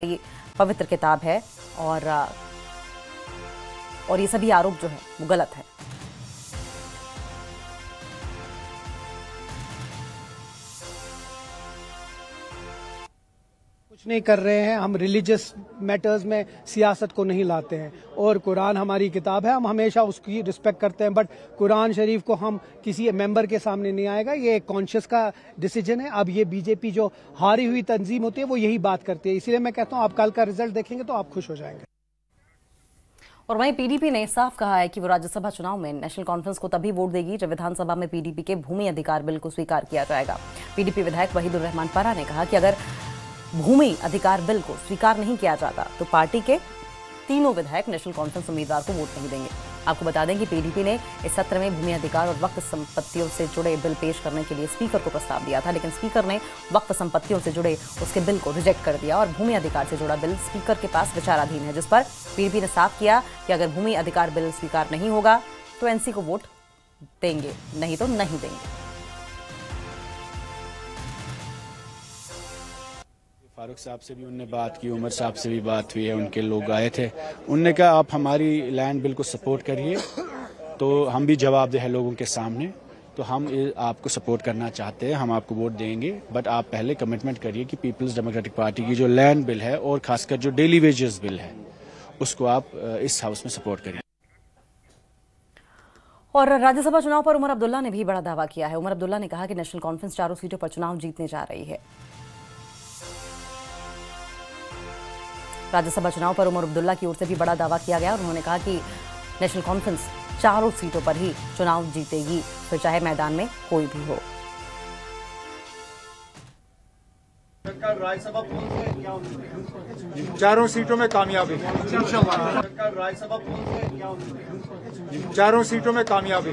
ये पवित्र किताब है और ये सभी आरोप जो है वो गलत है। कुछ नहीं कर रहे हैं, हम रिलीजियस मैटर्स में सियासत को नहीं लाते हैं और कुरान हमारी किताब है, हम हमेशा उसकी रिस्पेक्ट करते हैं। बट कुरान शरीफ को हम किसी मेंबर के सामने नहीं आएगा, ये एक कॉन्शियस का डिसीजन है। अब ये बीजेपी जो हारी हुई तंजीम होती है वो यही बात करती है, इसलिए मैं कहता हूं आप कल का रिजल्ट देखेंगे तो आप खुश हो जाएंगे। और वहीं पीडीपी ने साफ कहा है कि वो राज्यसभा चुनाव में नेशनल कॉन्फ्रेंस को तभी वोट देगी जब विधानसभा में पीडीपी के भूमि अधिकार बिल को स्वीकार किया जाएगा। पीडीपी विधायक वहीदुर रहमान पारा ने कहा कि अगर भूमि अधिकार बिल को स्वीकार नहीं किया जाता तो पार्टी के तीनों विधायक नेशनल कॉन्फ्रेंस उम्मीदवार को वोट नहीं देंगे। आपको बता दें कि पीडीपी ने इस सत्र में भूमि अधिकार और वक्फ संपत्तियों से जुड़े बिल पेश करने के लिए स्पीकर को प्रस्ताव दिया था, लेकिन स्पीकर ने वक्फ संपत्तियों से जुड़े उसके बिल को रिजेक्ट कर दिया और भूमि अधिकार से जुड़ा बिल स्पीकर के पास विचाराधीन है, जिस पर पीडीपी ने साफ किया कि अगर भूमि अधिकार बिल स्वीकार नहीं होगा तो एनसी को वोट देंगे, नहीं तो नहीं देंगे। फारूक साहब से भी उनने बात की, उमर साहब से भी बात हुई है, उनके लोग आए थे। उनने कहा आप हमारी लैंड बिल को सपोर्ट करिए, तो हम भी जवाबदेह हैं लोगों के सामने, तो हम आपको सपोर्ट करना चाहते हैं, हम आपको वोट देंगे, बट आप पहले कमिटमेंट करिए कि पीपल्स डेमोक्रेटिक पार्टी की जो लैंड बिल है और खासकर जो डेली वेजेस बिल है उसको आप इस हाउस में सपोर्ट करिए। और राज्यसभा चुनाव पर उमर अब्दुल्ला ने भी बड़ा दावा किया है। उमर अब्दुल्ला ने कहा कि नेशनल कॉन्फ्रेंस चारों सीटों पर चुनाव जीतने जा रही है। राज्यसभा चुनाव पर उमर अब्दुल्ला की ओर से भी बड़ा दावा किया गया और उन्होंने कहा कि नेशनल कॉन्फ्रेंस चारों सीटों पर ही चुनाव जीतेगी, फिर चाहे मैदान में कोई भी हो। चारों सीटों में कामयाबी, चारों सीटों में कामयाबी।